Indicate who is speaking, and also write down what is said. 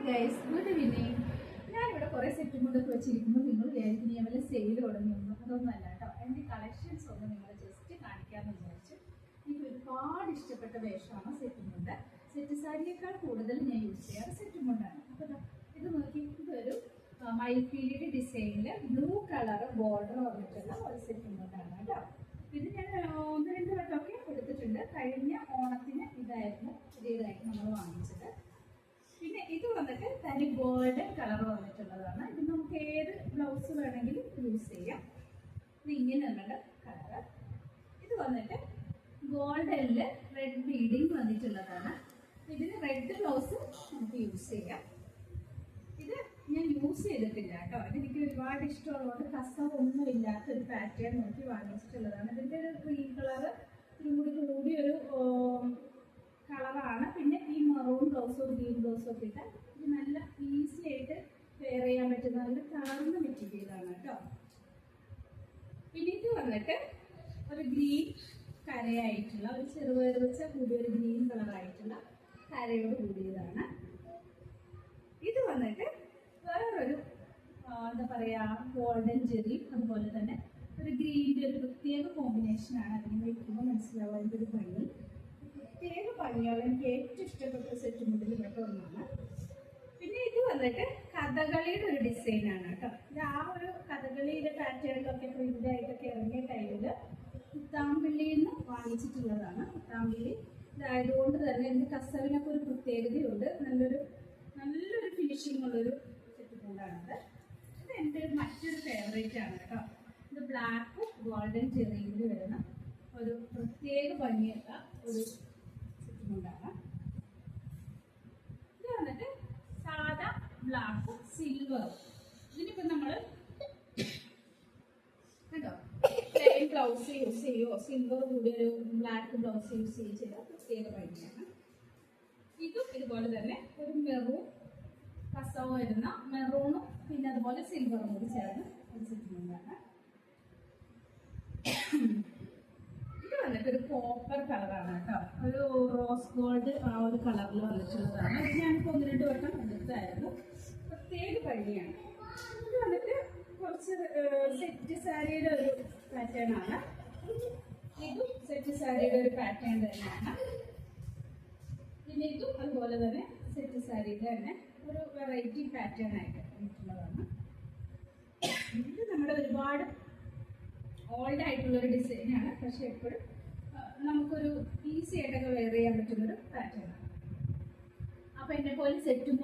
Speaker 1: Guys, good evening. ഞാനിവിടെ കുറേ set മുണ്ടൊക്കെ വെച്ചിരിക്കുമ്പോൾ നിങ്ങൾ വിചാരിക്കും ഞാൻ വല്ല സെയിൽ തുടങ്ങിയൊന്നും. അതൊന്നുമല്ല കേട്ടോ. എൻ്റെ കളക്ഷൻസ് ഒന്ന് നിങ്ങളെ ജസ്റ്റ് കാണിക്കാമെന്ന് വിചാരിച്ചു. എനിക്ക് ഒരുപാട് ഇഷ്ടപ്പെട്ട വേഷമാണ് സെറ്റ് മുണ്ട്. സെറ്റ് സാരിയേക്കാൾ കൂടുതൽ ഞാൻ യൂസ് ചെയ്യാറ് സെറ്റ് മുണ്ടാണ്. അപ്പോൾ ഇത് നോക്കി, ഇതൊരു മൈഫീൽഡ് ഡിസൈനിൽ ബ്ലൂ കളർ ബോർഡർ വന്നിട്ടുള്ള ഒരു സെറ്റ് മുണ്ടാണ് കേട്ടോ. ഇത് ഞാൻ 1-2 വട്ടമൊക്കെ എടുത്തിട്ടുണ്ട്. കഴിഞ്ഞ ഓണത്തിന് ഇതായിരുന്നു പുതിയതായിട്ട് നമ്മൾ വാങ്ങിച്ചത്. പിന്നെ ഇത് വന്നിട്ട് തനി ഗോൾഡൻ കളർ വന്നിട്ടുള്ളതാണ്. ഇത് നമുക്ക് ഏത് ബ്ലൗസ് വേണമെങ്കിലും യൂസ് ചെയ്യാം. ഇത് ഇങ്ങനെയുള്ള കളർ. ഇത് വന്നിട്ട് ഗോൾഡനിൽ റെഡ് ബീഡിങ് വന്നിട്ടുള്ളതാണ്. ഇതിന് റെഡ് ബ്ലൗസ് നമുക്ക് യൂസ് ചെയ്യാം. ഇത് ഞാൻ യൂസ് ചെയ്തിട്ടില്ല കേട്ടോ. ഇതെനിക്ക് ഒരുപാട് ഇഷ്ടമുള്ളതുകൊണ്ട് കസവൊന്നും ഇല്ലാത്തൊരു പാറ്റേൺ നോക്കി വാങ്ങിച്ചിട്ടുള്ളതാണ്. ഇതിൻ്റെ ഒരു ക്രീം കളർ കൂടിയൊരു കളറാണ്. പിന്നെ ഈ മെറൂൺ ബ്ലൗസോ ഗ്രീൻ ബ്ലൗസോ ഒക്കെ ഇട്ടാൽ ഇത് നല്ല ഈസി ആയിട്ട് വെയർ ചെയ്യാൻ പറ്റുന്ന നല്ല കളർന്ന മെറ്റീരിയലാണ് കേട്ടോ. പിന്നെ ഇത് വന്നിട്ട് ഒരു ഗ്രീൻ കരയായിട്ടുള്ള ഒരു ചെറുപയർവെച്ച കൂടിയൊരു ഗ്രീൻ കളറായിട്ടുള്ള കരയോട് കൂടിയതാണ്. ഇത് വന്നിട്ട് വേറൊരു എന്താ പറയുക, ഗോൾഡൻ ജെറി, അതുപോലെ തന്നെ ഒരു ഗ്രീനിൻ്റെ ഒരു പ്രത്യേക കോമ്പിനേഷനാണ്. അതിന് വയ്ക്കുമ്പോൾ മനസ്സിലാവും അതിൻ്റെ ഒരു ഭംഗി. പ്രത്യേക ഭംഗിയാണ്. എനിക്ക് ഏറ്റവും ഇഷ്ടപ്പെട്ട സെറ്റ് മുണ്ടിൽ ഇതൊക്കെ ഒന്നാണ്. പിന്നെ ഇത് വന്നിട്ട് കഥകളിയുടെ ഒരു ഡിസൈനാണ് കേട്ടോ. ഇത് ആ ഒരു കഥകളിയുടെ പാറ്റേണിലൊക്കെ പ്രിൻ്റായിട്ടൊക്കെ ഇറങ്ങിയ ടൈമിൽ കുത്താമ്പിള്ളിയിൽ നിന്ന് വാങ്ങിച്ചിട്ടുള്ളതാണ്. കുത്താമ്പിള്ളി ഇതായതുകൊണ്ട് തന്നെ ഇതിൻ്റെ കസവിനൊക്കെ ഒരു പ്രത്യേകതയുണ്ട്. നല്ലൊരു ഫിനിഷിംഗ് ഉള്ളൊരു സെറ്റ് മുണ്ടാണിത്. ഇത് എൻ്റെ മറ്റൊരു ഫേവറേറ്റ് ആണ് കേട്ടോ. ഇത് ബ്ലാക്ക് ഗോൾഡൻ ചെറിയിൽ വരുന്ന ഒരു പ്രത്യേക ഭംഗിയുള്ള ഒരു സെറ്റ് മുണ്ടാണ്. ഇത് വന്നിട്ട് സാധാ ബ്ലാക്കും സിൽവറും. ഇതിനിപ്പോൾ നമ്മൾ കേട്ടോ പ്ലെയിൻ ബ്ലൗസ് യൂസ് ചെയ്യുമോ, സിൽവർ കൂടി ഒരു ബ്ലാക്ക് ബ്ലൗസ് യൂസ് ചെയ്ത പ്രത്യേക ഭംഗിയാണ്. ഇതും ഇതുപോലെ തന്നെ ഒരു മെറൂൺ കസവ് വരുന്ന മെറൂണും പിന്നെ അതുപോലെ സിൽവറും കൂടി ചേർന്ന് ഒരു സെറ്റ് മുണ്ടാണ്. ഇത് വന്നിട്ട് ഒരു കോപ്പർ കളറാണ് കേട്ടോ. ഒരു റോസ് ഗോൾഡ് ആ ഒരു കളറിൽ വന്നിട്ടുള്ളതാണ്. ഇത് ഞാനിപ്പോൾ 1-2 വട്ടം എടുത്തായിരുന്നു. പ്രത്യേക ഭംഗിയാണ്. ഇത് വന്നിട്ട് കുറച്ച് സെറ്റ് സാരിയുടെ ഒരു പാറ്റേൺ ആണ്. ഇതും സെറ്റ് സാരിയുടെ ഒരു പാറ്റേൺ തന്നെയാണ്. പിന്നെ ഇതും അതുപോലെ തന്നെ സെറ്റ് സാരിയുടെ തന്നെ ഒരു വെറൈറ്റി പാറ്റേൺ ആയിട്ട് വന്നിട്ടുള്ളതാണ്. ഇത് നമ്മുടെ ഒരുപാട് ഓൾഡ് ആയിട്ടുള്ളൊരു ഡിസൈനാണ്. പക്ഷെ എപ്പോഴും നമുക്കൊരു ഈസി ആയിട്ടൊക്കെ വെയർ ചെയ്യാൻ പറ്റുന്നൊരു പാറ്റേൺ ആണ്. അപ്പോൾ എന്നെ പോലെ സെറ്റും